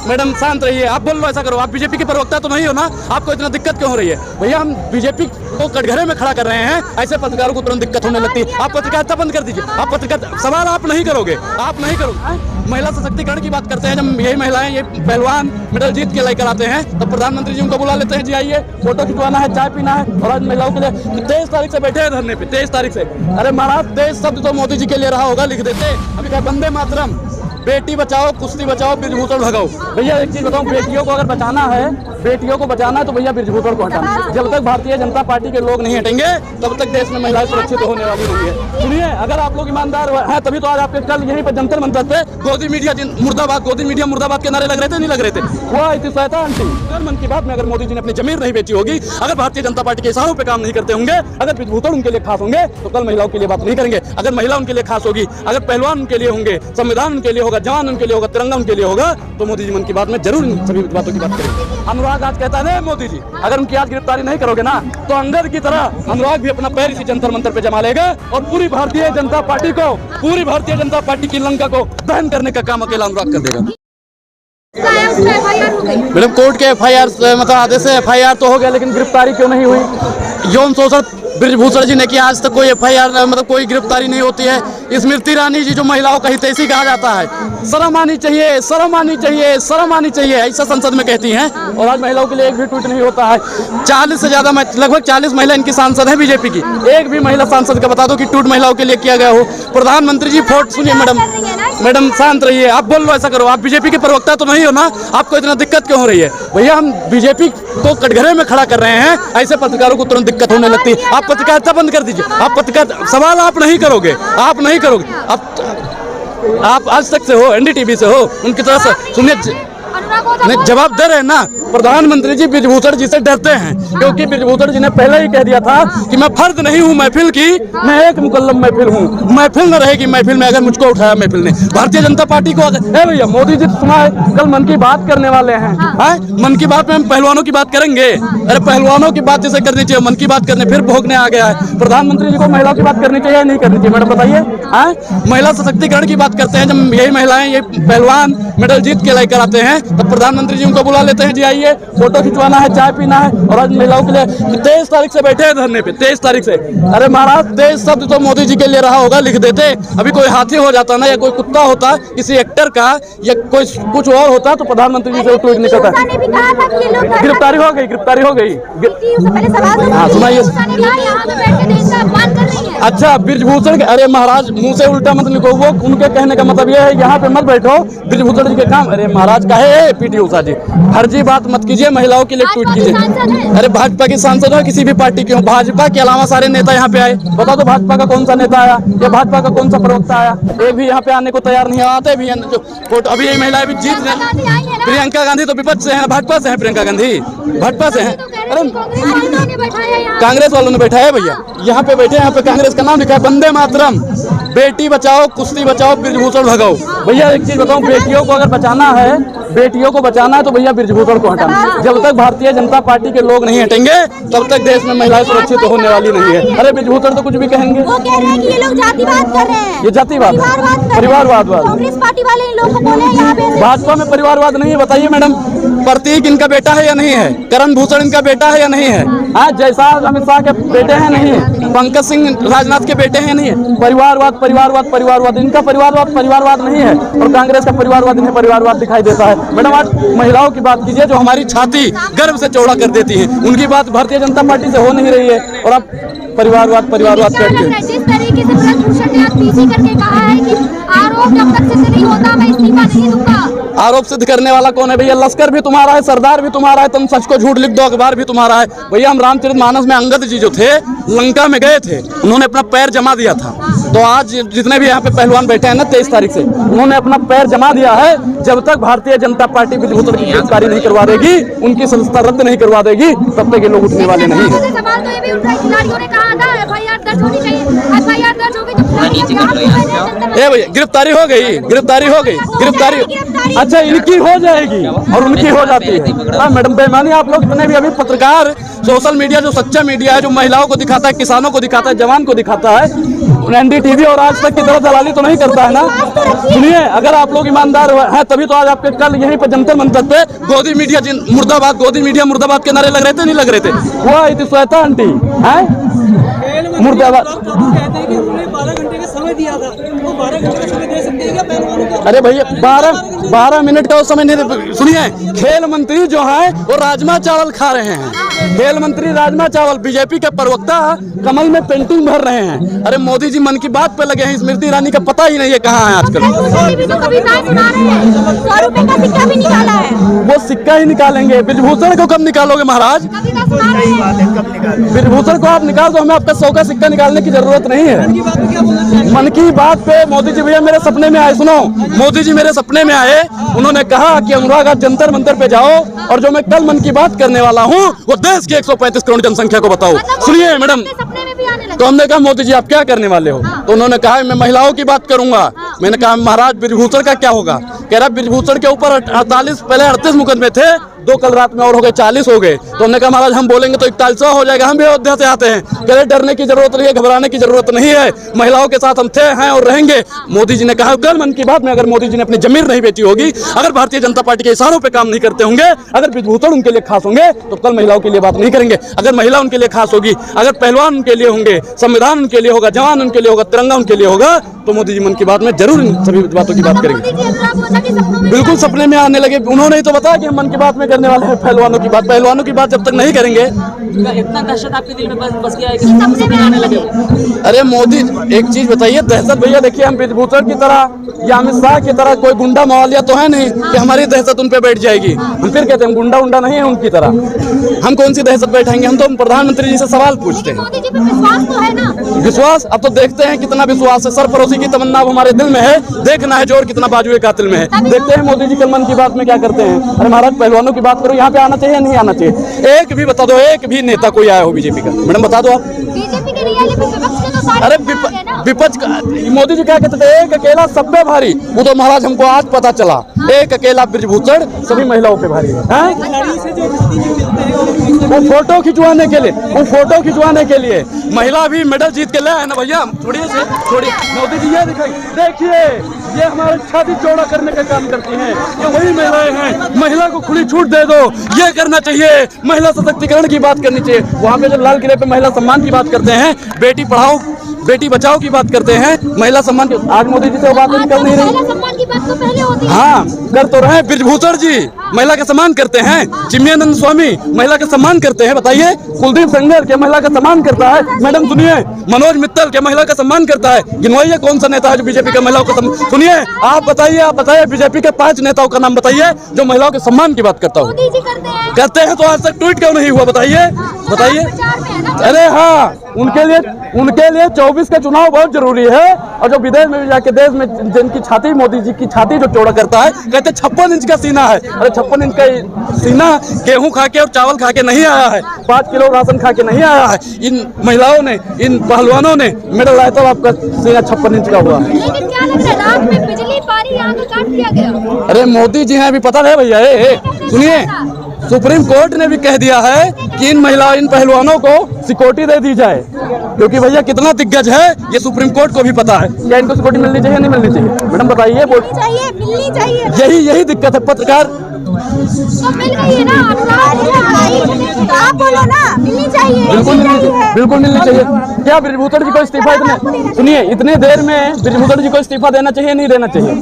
Madam शांत रहिए, आप बोल लो ऐसा करो। आप बीजेपी के प्रवक्ता तो नहीं हो ना, आपको इतना दिक्कत क्यों हो रही है? भैया हम बीजेपी को कटघरे में खड़ा कर रहे हैं, ऐसे पत्रकारों को तुरंत दिक्कत होने लगती है। आप पत्रकारिता बंद कर दीजिए। आप पत्रकारिता सवाल आप नहीं करोगे, आप नहीं करोगे। महिला सशक्तिकरण की बात करते हैं, जब यही महिलाएं ये पहलवान मेडल जीत के लेकर आते हैं तो प्रधानमंत्री जी उनको बुला लेते हैं, जी आइए फोटो खिंचवाना है, चाय पीना है। और आज महिलाओं के लिए 23 तारीख से बैठे हैं धरने पे, 23 तारीख से। अरे महाराज 23 शब्द तो मोदी जी के लिए रहा होगा, लिख देते। अभी क्या वंदे मातरम, बेटी बचाओ, कुश्ती बचाओ, ब्रिजभूषण भगाओ। भैया एक चीज बताऊं, बेटियों को अगर बचाना है, बेटियों को बचाना है तो भैया ब्रिजभूषण को हटाना। जब तक भारतीय जनता पार्टी के लोग नहीं हटेंगे तब तक देश में महिलाएं सुरक्षित होने वाली नहीं है। सुनिए, अगर आप लोग ईमानदार हैं तभी तो आज आपके कल यहीं पर जंतर मंतर पे गोदी मीडिया मुर्दाबाद, गोदी मीडिया मुर्दाबाद के नारे लग रहे थे, नहीं लग रहे थे? वो आई थी शैतान थी। मन की बात में अगर मोदी जी ने अपनी जमीन नहीं बेची होगी, अगर भारतीय जनता पार्टी के इशारों पे काम नहीं करते होंगे, अगर ब्रिजभूषण उनके लिए खास होंगे तो कल महिलाओं के लिए बात नहीं करेंगे। अगर महिला उनके लिए खास होगी, अगर पहलवान उनके लिए होंगे, संविधान उनके लिए होगा, जवान उनके लिए होगा, तिरंगा उनके लिए होगा, तो मोदी जी मन की बात में जरूर सभी बातों की बात करेंगे। अनुराग आज कहता है मोदी जी, अगर उनकी आज गिरफ्तारी नहीं करोगे ना तो अंगद की तरह अनुराग भी अपना पैर इसी जंतर मंतर पे जमा लेगा और पूरी भारतीय जनता पार्टी को, पूरी भारतीय जनता पार्टी की लंका को दहन करने का काम अकेला अनुराग कर देगा। मैडम कोर्ट के FIR मतलब आदेश से FIR तो हो गया, लेकिन गिरफ्तारी क्यों नहीं हुई? यौन शोषण ब्रिजभूषण जी ने किया, आज तक कोई FIR मतलब कोई गिरफ्तारी नहीं होती है। स्मृति ईरानी जी जो महिलाओं का हितैषी कहा जाता है, शर्म आनी चाहिए, शर्म आनी चाहिए, शर्म आनी चाहिए, ऐसा संसद में कहती हैं। और आज महिलाओं के लिए एक भी ट्वीट नहीं होता है। 40 से ज्यादा, लगभग 40 महिला इनकी सांसद है बीजेपी की, एक भी महिला सांसद का बता दो कि ट्वीट महिलाओं के लिए किया गया हो। प्रधानमंत्री जी फोटो, सुनिए मैडम शांत रहिए, आप बोल लो ऐसा करो। आप बीजेपी के प्रवक्ता तो नहीं हो ना, आपको इतना दिक्कत क्यों हो रही है? भैया हम बीजेपी को कटघरे में खड़ा कर रहे हैं, ऐसे पत्रकारों को तुरंत दिक्कत होने लगती है। आप पत्रकारिता बंद कर दीजिए। आप पत्रकार सवाल आप नहीं करोगे, आप नहीं करोगे। आप आज तक से हो, NDTV से हो, उनकी तरफ से सुनिए नहीं जवाब दे रहे हैं ना। प्रधानमंत्री जी ब्रिजभूषण जी से डरते हैं क्योंकि ब्रिजभूषण जी ने पहले ही कह दिया था कि मैं फर्द नहीं हूं महफिल की, मैं एक मुकल्लम महफिल हूं। महफिल न रहेगी महफिल में अगर मुझको उठाया महफिल ने। भारतीय जनता पार्टी को भैया मोदी जी सुना है कल मन की बात करने वाले हैं। मन की बात में हम पहलवानों की बात करेंगे। अरे पहलवानों की बात जैसे करनी चाहिए, मन की बात करने फिर भोगने आ गया है। प्रधानमंत्री जी को महिलाओं की बात करनी चाहिए नहीं करनी चाहिए? मैडम बताइए। महिला सशक्तिकरण की बात करते हैं, जब यही महिलाएं ये पहलवान मेडल जीत के लेकर आते हैं तो प्रधानमंत्री जी उनको बुला लेते हैं, जी आइए फोटो खिंचवाना है, चाय पीना है। और आज महिलाओं के लिए 23 तारीख से बैठे हैं धरने पे, 23 तारीख से। अरे महाराज 23 शब्द तो मोदी जी के लिए रहा होगा, लिख देते। अभी कोई हाथी हो जाता ना, या कोई कुत्ता होता किसी एक्टर का, या कोई कुछ और होता तो प्रधानमंत्री जी से ट्वीट निकलता। गिरफ्तारी हो गई, गिरफ्तारी हो गई। हाँ सुनाइए। अच्छा ब्रिजभूषण, अरे महाराज मुंह से उल्टा मत लिखो। वो उनके कहने का मतलब ये है यहाँ पे मत बैठो, ब्रिजभूषण जी के काम। अरे महाराज काहे PT उषा जी फर्जी बात मत कीजिए, महिलाओं के लिए ट्वीट कीजिए। अरे भाजपा की सांसद हो, किसी भी पार्टी के हो, भाजपा के अलावा सारे नेता यहाँ पे आए। बता दो भाजपा का कौन सा नेता आया या भाजपा का कौन सा प्रवक्ता आया? एक भी यहाँ पे आने को तैयार नहीं, आते भी हैं। जो अभी ये महिलाएं भी जीत रही। प्रियंका गांधी तो विपक्ष से है, भाजपा से है। प्रियंका गांधी भाजपा से है। अरे कांग्रेस वालों ने बैठा है भैया, यहाँ पे बैठे, यहाँ पे कांग्रेस का नाम लिखा है वंदे मातरम, बेटी बचाओ, कुश्ती बचाओ, ब्रिजभूषण भगाओ। भैया एक चीज बताऊं, बेटियों को अगर बचाना है, बेटियों को बचाना है तो भैया ब्रिजभूषण को हटाना। जब तक भारतीय जनता पार्टी के लोग नहीं हटेंगे तब तक देश में महिलाएं सुरक्षित होने वाली नहीं है। अरे ब्रिजभूषण तो कुछ भी कहेंगे, वो कह रहे हैं कि ये लोग जातिवाद कर रहे हैं। ये जातिवाद, परिवारवाद। कांग्रेस पार्टी वाले इन लोगों को बोले यहाँ पे भाजपा में परिवारवाद नहीं है। बताइए मैडम, प्रतीक इनका बेटा है या नहीं है? करण भूषण इनका बेटा है या नहीं है? जयसाल अमित शाह के बेटे हैं नहीं है? पंकज सिंह राजनाथ के बेटे हैं नहीं है? परिवारवाद, परिवारवाद, परिवारवाद। इनका परिवारवाद परिवारवाद नहीं है और कांग्रेस का परिवारवाद इन्हें परिवारवाद दिखाई देता है। मैडम आज महिलाओं की बात कीजिए जो हमारी छाती गर्व से चौड़ा कर देती है, उनकी बात भारतीय जनता पार्टी से हो नहीं रही है और अब परिवारवाद परिवारवाद करके जिस तरीके से ब्रिजभूषण ने आज पीछे करके कहा है कि आरोप जब तक सिद्ध नहीं होता मैं इस्तीफा नहीं दूंगा। आरोप सिद्ध करने वाला कौन है भैया? लश्कर भी तुम्हारा है, सरदार भी तुम्हारा है, तुम सच को झूठ लिख दो, अखबार भी तुम्हारा है। भैया हम रामचरितमानस में अंगद जी जो थे लंका में गए थे, उन्होंने अपना पैर जमा दिया था। तो आज जितने भी यहाँ पे पहलवान बैठे हैं ना 23 तारीख से, उन्होंने अपना पैर जमा दिया है। जब तक भारतीय जनता पार्टी ब्रिजभूषण की गिरफ्तारी नहीं करवा देगी, उनकी सदस्यता रद्द नहीं करवा देगी, तब तक ये लोग उठने वाले नहीं है। सवाल तो ये भी उठ रहा है, खिलाड़ियों ने कहा था FIR दर्ज होनी चाहिए, FIR दर्ज होगी तो भैया गिरफ्तारी हो गई, गिरफ्तारी हो गई, गिरफ्तारी अच्छा इनकी हो जाएगी और उनकी हो जाती है। मैडम बेईमानी आप लोग इतने भी अभी पत्रकार, सोशल मीडिया जो सच्चा मीडिया है, जो महिलाओं को दिखाता है, किसानों को दिखाता है, जवान को दिखाता है, एनडीटीवी और आज तक की तरह दलाली तो नहीं करता है ना। सुनिए, अगर आप लोग ईमानदार हैं तभी तो आज आपके कल यहीं पर जंतर मंतर पे गोदी मीडिया मुर्दाबाद, गोदी मीडिया मुर्दाबाद के नारे लग रहे थे, नहीं लग रहे थे? वो आई थी श्वेता आंटी हैं मुर्दाबाद। कहते हैं कि उन्होंने 12 घंटे का समय दिया था, वो 12 घंटे का समय दे सकते हैं क्या पहलवानों को? अरे भैया 12 मिनट का वो समय नहीं। सुनिए, खेल मंत्री जो है वो राजमा चावल खा रहे हैं। खेल मंत्री राजमा चावल, बीजेपी के प्रवक्ता कमल में पेंटिंग भर रहे हैं। अरे मोदी जी मन की बात पे लगे हैं, स्मृति ईरानी का पता ही नहीं है कहाँ है आजकल। वो सिक्का ही निकालेंगे। ब्रिजभूषण को कब निकालोगे महाराज? ब्रिजभूषण को आप निकाल दो, हमें आपका 100 का सिक्का निकालने की जरूरत नहीं है। मन की बात पे मोदी जी भैया मेरे सपने में आए। सुनो, मोदी जी मेरे सपने में आए, उन्होंने कहा कि अनुराग आज जंतर मंतर पे जाओ और जो मैं कल मन की बात करने वाला हूँ वो देश की 135 करोड़ जनसंख्या को बताओ। सुनिए मैडम, तो हमने कहा मोदी जी आप क्या करने वाले हो? तो उन्होंने कहा मैं महिलाओं की बात करूंगा। मैंने कहा महाराज ब्रिजभूषण का क्या होगा? कह रहा ब्रिजभूषण के ऊपर 48 पहले 38 मुकदमे थे, 2 कल रात में और हो गए 40 हो गए। तो हमने कहा महाराज हम बोलेंगे तो 41 हो जाएगा, हम भी अयोध्या से आते हैं। कह रहे डरने की जरूरत नहीं है, घबराने की जरूरत नहीं है, महिलाओं के साथ हम थे, हैं और रहेंगे। मोदी जी ने कहा कल मन की बात में, अगर मोदी जी ने अपनी जमीन नहीं बेची होगी, अगर भारतीय जनता पार्टी के इशारों पे काम नहीं करते होंगे, अगर ब्रिजभूषण उनके लिए खास होंगे तो कल महिलाओं के लिए बात नहीं करेंगे। अगर महिला उनके लिए खास होगी, अगर पहलवान उनके लिए होंगे, संविधान उनके लिए होगा, जवान उनके लिए होगा, तिरंगा उनके लिए होगा, तो मोदी जी मन की बात में जरूर इन सभी बातों की बात करेंगे। बिल्कुल सपने में आने लगे। उन्होंने ही तो बताया कि हम मन की बात में करने वाले हैं पहलवानों की बात। पहलवानों की बात जब तक नहीं करेंगे। इतना दहशत आपके दिल में बस गया है कि सपने में आने लगे? अरे मोदी, एक चीज बताइए, दहशत भैया देखिए, हम ब्रिजभूषण की तरह या अमित शाह की तरह कोई गुंडा मवालिया तो है नहीं कि हमारी दहशत उन पे बैठ जाएगी। हम फिर कहते हैं गुंडा उंडा नहीं है उनकी तरह। हम कौन सी दहशत बैठाएंगे? हम तो प्रधानमंत्री जी से सवाल पूछते हैं। विश्वास अब तो देखते हैं कितना विश्वास है। सरफरोशी की तमन्ना अब हमारे दिल में है, देखना है जोर कितना बाजुए कातिल में है। देखते हैं मोदी जी कल मन की बात में क्या करते हैं। अरे महाराज पहलवानों की बात करो, यहाँ पे आना चाहिए नहीं आना चाहिए? एक भी बता दो, एक भी नेता कोई आया हो बीजेपी का? मैडम बता दो आप। बीजेपी के रियल में विपक्ष के तो सारे अरे आ गए ना। विपक्ष का मोदी जी क्या कहते थे, एक अकेला सब पे भारी। वो तो महाराज हमको आज पता चला, एक अकेला ब्रिजभूषण सभी महिलाओं पे भारी है। वो फोटो खिंचवाने के लिए, वो फोटो खिंचवाने के लिए महिला भी मेडल जीत के ले आए ना भैया। छोड़िए मोदी जी, ये देखिए ये हमारे छाती चौड़ा करने का काम करती हैं। ये वही महिलाएं हैं। महिला को खुली छूट दे दो, ये करना चाहिए। महिला सशक्तिकरण की बात करनी चाहिए। वहाँ पे जब लाल किले पे महिला सम्मान की बात करते हैं, बेटी पढ़ाओ बेटी बचाओ की बात करते हैं, महिला सम्मान की आज मोदी जी से वो बात नहीं कर नहीं रही। सम्मान की बात तो पहले होती है। हाँ कर तो रहे। ब्रिजभूषण जी महिला का सम्मान करते हैं, चिन्मयानंद स्वामी महिला का सम्मान करते हैं, बताइए। कुलदीप सेंगर के महिला का सम्मान करता है। मैडम सुनिए, मनोज मित्तल के महिला का सम्मान करता है। गिनवाइए कौन सा नेता है जो बीजेपी के महिलाओं का सम्मान। सुनिए आप बताइए बीजेपी के 5 नेताओं का नाम बताइए जो महिलाओं के सम्मान की बात करता हो। करते हैं तो आज तक ट्वीट क्यों नहीं हुआ? बताइए। अरे हाँ, उनके लिए 24 का चुनाव बहुत जरूरी है। और जो विदेश में भी जाके देश में जिनकी छाती, मोदी जी की छाती जो चौड़ा करता है, कहते 56 इंच का सीना है। अरे 56 इंच का सीना गेहूं खा के और चावल खा के नहीं आया है, 5 किलो राशन खा के नहीं आया है। इन महिलाओं ने, इन पहलवानों ने मेडल लाया, तो आपका सीना 56 इंच का हुआ। लेकिन क्या लगता है, रात में बिजली पानी यहाँ पे काट दिया गया? अरे मोदी जी हैं, अभी पता है भैया। सुनिए, सुप्रीम कोर्ट ने भी कह दिया है कि इन पहलवानों को सिक्योरिटी दे दी जाए, क्योंकि भैया कितना दिग्गज है ये सुप्रीम कोर्ट को भी पता है। क्या इनको सिक्योरिटी मिलनी चाहिए नहीं मिलनी चाहिए? मैडम बताइए। मिलनी चाहिए। यही दिक्कत है। पत्रकार तो मिल गई है ना, आप बोलो ना, मिलनी चाहिए। बिल्कुल मिलनी चाहिए। क्या ब्रिजभूषण जी को इस्तीफा सुनिए इतने देर में ब्रिजभूषण जी को इस्तीफा देना चाहिए नहीं देना चाहिए?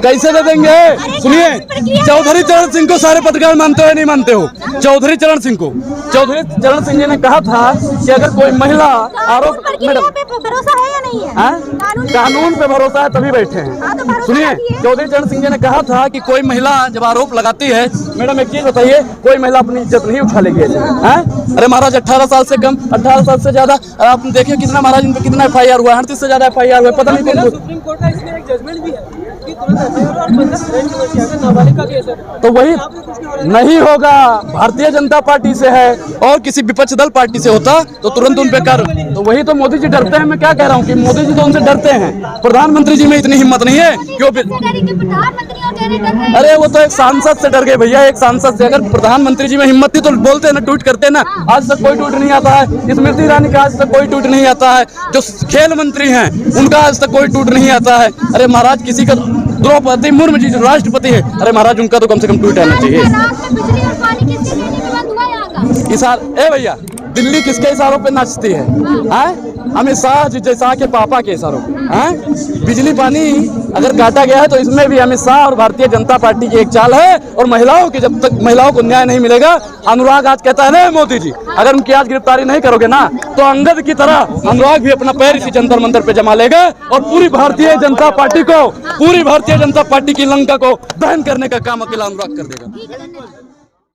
कैसे दे देंगे? सुनिए, चौधरी चरण सिंह को सारे पत्रकार मानते हो नहीं मानते हो? चौधरी चरण सिंह जी ने कहा था कि अगर कोई महिला आरोप, मैडम भरोसा है या नहीं है? कानून पे भरोसा है तभी बैठे हैं। सुनिए, चौधरी चरण सिंह जी ने कहा था कि कोई महिला जब आरोप लगाती है, मैडम एक चीज बताइए, कोई महिला अपनी इज्जत नहीं उठा लेगी ऐसे? अरे महाराज 18 साल से कम, 18 साल से ज्यादा, आप देखिए कितना महाराज इन पे कितना FIR हुआ, 38 से ज्यादा FIR हुआ, पता नहीं। सुप्रीम कोर्ट का इसमें एक जजमेंट भी है कि तुरंत FIR और 15 नाबालिग का केस है, तो वही नहीं होगा। भारतीय जनता पार्टी से है और किसी विपक्ष दल पार्टी से होता तो तुरंत उन पे कार्रवाई। तो वही तो मोदी जी डरते हैं। मैं क्या कह रहा हूँ कि मोदी जी तो उनसे डरते हैं, प्रधानमंत्री जी में इतनी हिम्मत नहीं है कि वो। अरे वो तो एक सांसद से डर गए भैया, एक सांसद से। अगर प्रधानमंत्री जी में हिम्मत थी तो बोलते ना, ट्वीट करते ना। आज तक कोई ट्वीट नहीं आता है। स्मृति ईरानी का आज तक कोई ट्वीट नहीं आता है। जो खेल मंत्री हैं उनका आज तक कोई ट्वीट नहीं आता है। अरे महाराज, किसी का द्रौपदी मुर्मू जी जो राष्ट्रपति है, अरे महाराज उनका तो कम से कम ट्वीट आना चाहिए। रात में बिजली और पानी किसके देने में बंद हुआ यहाँ का? ए भैया, दिल्ली किसके इशारों पे नाचती है? अमित शाह जी जैसा के पापा के इशारों पे। बिजली पानी अगर काटा गया है तो इसमें भी अमित शाह और भारतीय जनता पार्टी की एक चाल है। और महिलाओं की, जब तक महिलाओं को न्याय नहीं मिलेगा, अनुराग आज कहता है ना मोदी जी, अगर उनकी आज गिरफ्तारी नहीं करोगे ना तो अंगद की तरह अनुराग भी अपना पैर इसी जंतर मंतर पे जमा लेगा और पूरी भारतीय जनता पार्टी की लंका को दहन करने का काम अकेला अनुराग कर देगा। ठीक है, धन्यवाद।